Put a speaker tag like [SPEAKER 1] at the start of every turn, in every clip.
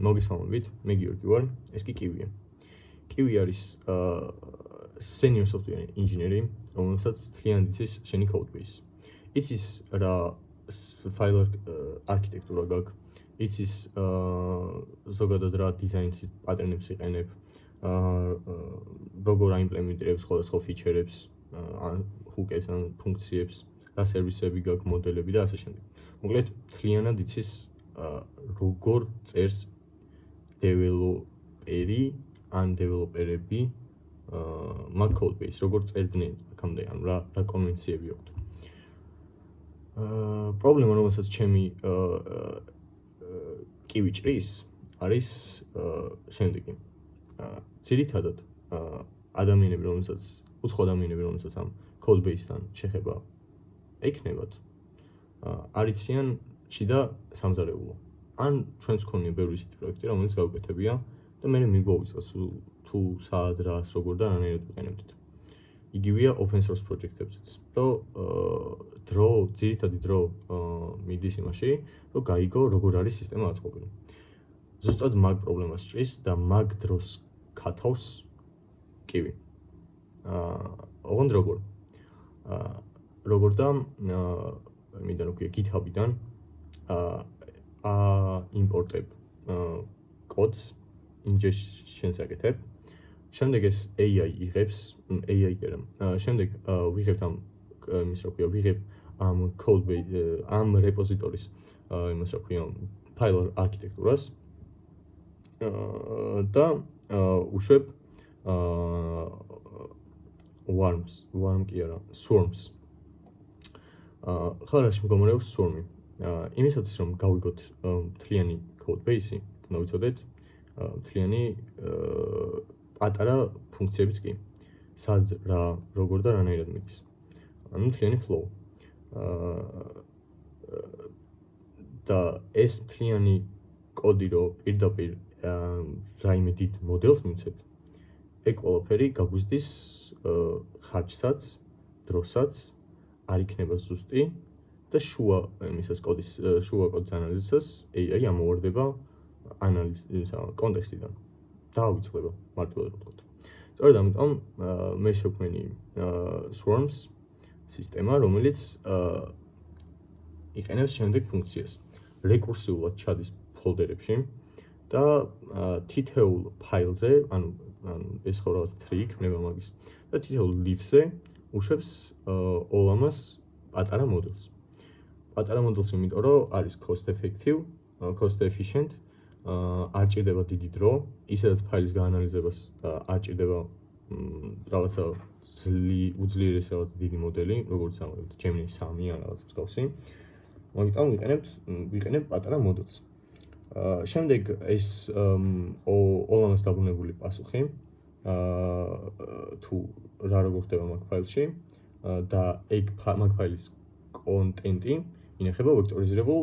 [SPEAKER 1] მოგესალმებით, მე გიორგი ვარ, ეს კი კივია. კივი არის senior software engineer, რომელსაც თლიანად იცის შენი code base. იცის რა file architecture გაქვს, იცის ზოგადად რა დიზაინის პატერნებს იყენებ, როგორ აიმპლემენტირებს სხვადასხვა feature-ებს, ან hook-ებს, ან ფუნქციებს, რა სერვისები გაქვს, მოდელები და ასე შემდეგ. მოკლედ, თლიანად იცის როგორ წერს დეველოპერი ან დეველოპერები მაგ code base, როგორ წერდნენ აქამდე, ანუ რა კონვენციები აქვთ. პრობლემა, რომელსაც ჩემი კივი ჭრის, არის შემდეგი. ძირითადად ადამიანები, უცხო ადამიანები, რომელსაც ამ code base-თან შეხება ექნებათ, არ იციან შიდა სამზარეულო. ან ჩვენს გქონია ბევრი ისეთი პროექტი, რომელიც გავუკეთებია და მე მიგვაუწყეს თუ სად რას როგორ და რანაირად ვიყენებდით. იგივეა open source project-ებზეც. ძირითადი დრო მიდის იმაში, რომ გაიგო როგორ არის სისტემა აწყობილი. ზუსტად მაგ პრობლემას ჭრის და მაგ დროს ქათავს კივი. ოღონდ როგორ და იმიდან უკვე GitHub-იდან იმპორტებ კოდს, ingestion-ს აკეთებ. შემდეგ ეს AI იღებს, AI კი არა. შემდეგ ვიღებთ ვიღებ ამ code base, ამ repository-ს იმას რა ქვია, file architecture-ას და უშვებ swarms. ხარ რაში მდგომარეობს swarm-ი? იმისათვის რომ გავიგოთ მთლიანი code base-ი, უნდა ვიცოდეთ მთლიანი პატარა ფუნქციებიც კი. სად რა როგორ და რანაირად მიდის. ანუ მთლიანი flow. და ეს მთლიანი კოდი რო პირდაპირ რაიმე დიდ მოდელს მივცეთ, ეგ ყველაფერი გაგვიზრდის ხარჯსაც, დროსაც, არ იქნება ზუსტი და შუა კოდის ანალიზისას AI ამოვარდება კონტექსტიდან და ავიწყდება მარტივად რო ვთქვათ. სწორედ ამიტომ მე შევქმნი swarms სისტემა, რომელიც იყენებს შემდეგ ფუნქციას. რეკურსიულად ჩადის ფოლდერებში და თითოეულ ფაილზე, ანუ ეს ხო რაღაც tree იქნება მაგის და თითოეულ leaf-ზე უშვებს ოლამას პატარა მოდელს. პატარა მოდელს იმიტომ რომ არის cost efficient, არ ჭირდება დიდი დრო, ისედაც ფაილის გაანალიზებას არ ჭირდება რაღაცა უძლიერესი რაღაც დიდი მოდელი, როგორც ამბობთ, Gemini 3 ან რაღაც მსგავსი. ამიტომ ვიყენებ პატარა მოდელს. შემდეგ ეს ოლამას დაბრუნებული პასუხი თუ რა როგორ ხდება მაგ ფაილში და მაგ ფაილის კონტენტი ინახება ვექტორიზებულ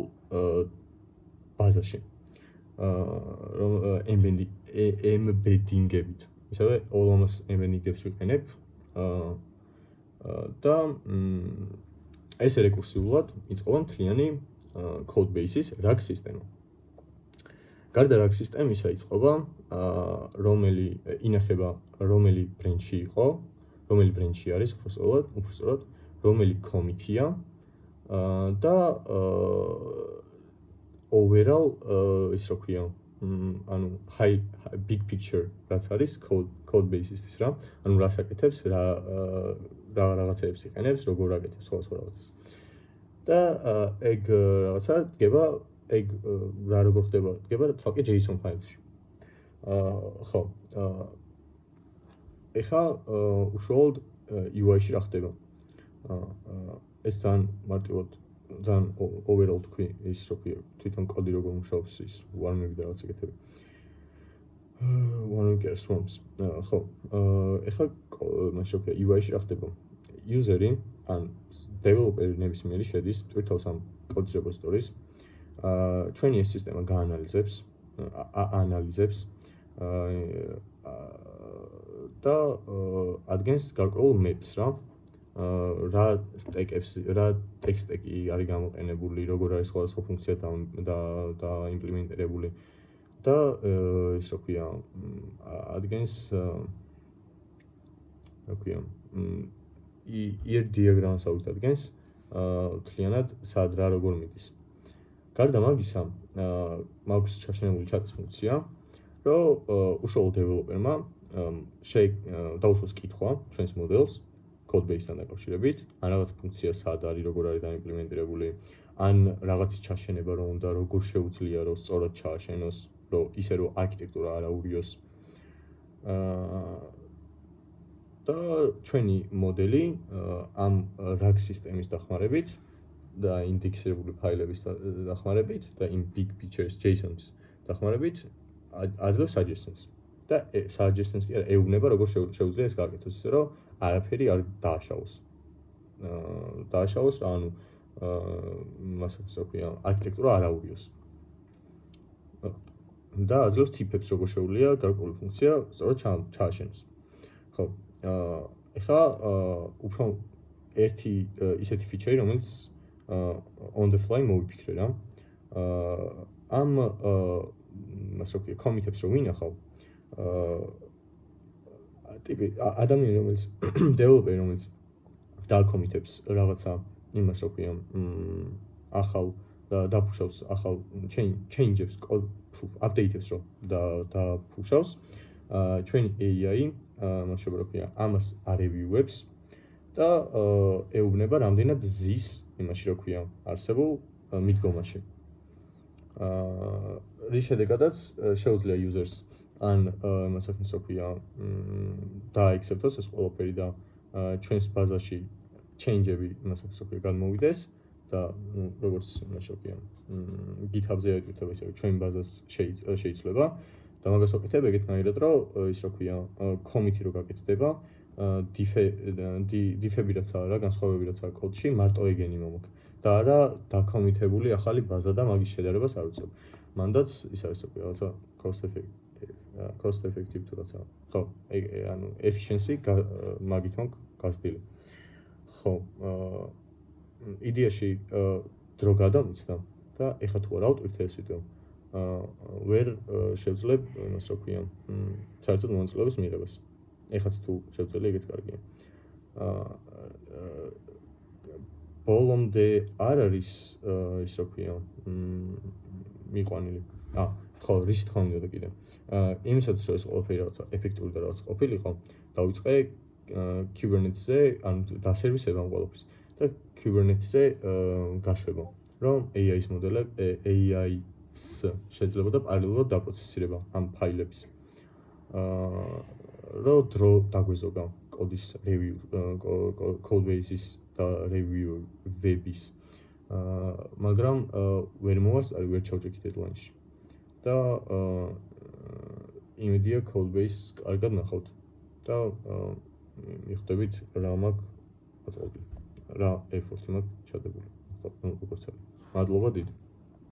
[SPEAKER 1] ბაზაში. ემბედინგებით. ისევე ოლამას ემბედინგებს ვიყენებ და ეს რეკურსიულად იწყება მთლიანი code base-ის RAG სისტემა. გარდა RAG სისტემისა იწყება ინახება რომელი ბრენჩი იყო, რომელი ბრენჩი არის უბრალოდ რომელი commit-ია და overall ის რა ქვია, ანუ big picture რაც არის code base-ისთვის რა, ანუ რას აკეთებს, რა რაღაცებს იყენებს, როგორ აკეთებს სხვადასხვა რაღაცას. და ეგ რაღაცა დგება, რა როგორ ხდება, დგება ცალკე JSON ფაილში. ხო. ეხლა უშუალოდ UI-ში რა ხდება? ეს ძალიან მარტივად, ძალიან overall თქვი, ის რა ქვია, თვითონ კოდი როგორ მუშაობს, ის warm-ები და რაღაც ეგეთები. warm-ები swarms. ხო. ეხლა მას რა ქვია, UI-ში რა ხდება? User-ი ან developer-ი ნებისმიერი შედის თვითონ ამ კოდის რეპოზიტორიის. ჩვენი ეს სისტემა აანალიზებს და ადგენს გარკვეულ maps რა. რა text stack-ი არის გამოყენებული, როგორ არის სხვადასხვა ფუნქცია და იმპლემენტირებული და ის რა ქვია, ადგენს რა ქვია, ear diagram-ს ადგენს მთლიანად სად რა როგორ მიდის. გარდა მაგისა, მაქვს ჩაშენებული ჩატის ფუნქცია, რომ უშუალო დეველოპერმა დაუსვას კითხვა ჩვენს მოდელს codebase-თან დაკავშირებით, ან რაღაც ფუნქცია სად არის, როგორ არის დაიმპლემენტირებული, ან რაღაცის ჩაშენება რომ უნდა, როგორ შეუძლია რომ სწორად ჩააშენოს, რომ ისე რომ არქიტექტურა არ აურიოს. და ჩვენი მოდელი ამ RAG სისტემის დახმარებით და ინდექსირებული ფაილების დახმარებით და იმ big pictures JSON-ის დახმარებით აძლევს suggestions. და suggestions კი არა, ეუბნება როგორ შეუძლია ეს გააკეთოს, ისე რომ არაფერი არ დააშავოს. დააშავოს, ანუ მასა ქვია, არქიტექტურა არ აურიოს. და აძლევს ტიპებს, როგორ შეუძლია გარკვეული ფუნქცია სწორად ჩააშენოს. ხო, ეხლა უფრო ერთი ისეთი ფიჩერი, რომელიც on the fly მოვიფიქრე რა. ამ მას რა ქვია, კომიტებს რომ ვინახავ, ტიპი ადამიანი, რომელიც დეველოპერი, რომელიც დააკომიტებს რაღაცა იმას რა ქვია, ახალ და დაფუშავს ახალ change-ებს, update-ებს რომ დაფუშავს, ჩვენი AI მასშტაბი რა ქვია, ამას არევიუებს და ეუბნება რამდენად ზის იმაში რა ქვია, არსებულ მიდგომაში. რის შედეგადაც შეუძლია users ან იმას რა ქვია, დააექსეპტოს ეს ყველაფერი და ჩვენს ბაზაში change-ები იმას რა ქვია, გადმოვიდეს და როგორც იმაში რა ქვია, GitHub-ზე ეტვირთება ისე ჩვენ ბაზას შეიძლება და მაგას ვაკეთებ ეგეთნაირად, რომ ის რა ქვია, commit-ი რო გაკეთდება, diff-ები რაც არა, განსხვავებები რაც არა კოდში, მარტო ეგენი მომაქვს. და არა დაკომიტებული ახალი ბაზა და მაგის შედარებას არ უწევ. მანდაც ის არის რა ქვია, რაღაცა cost effective თუ რაცა. ხო, ანუ efficiency მაგით მაქვს გასდილი. ხო, იდეაში დრო გადამიცდა და ეხლა თუ არ ავტვირთე ეს ვიდეო, ვერ შევძლებ იმას რა ქვია, საერთოდ მონაწილეობის მიღებას. ეხლაც თუ შევძლე, ეგეც კარგია. ბოლომდე არ არის ის რა ქვია, მიყვანილი. ხო, რის თქმა უნდა კიდე. იმისათვის რომ ეს ყველაფერი რაღაცა ეფექტური და რაღაც ყოფილიყო, დავიწყე Kubernetes-ზე, ანუ დასერვისება ამ ყველაფერს და Kubernetes-ზე გაშვება, რომ AI-ის შეიძლებოდა პარალელურად დაპროცესირება ამ ფაილების. რომ დრო დაგვეზოგა კოდის review, codebase-ის და review-ების. მაგრამ ვერ მოვასწარი, ვერ ჩავჭიქი deadline-ში. და იმედია codebase კარგად ნახავთ და მიხვდებით რა მაქვს აწყობილი, რა effort-ი მაქვს ჩადებული. ხო, მოგწევთ. მადლობა დიდი.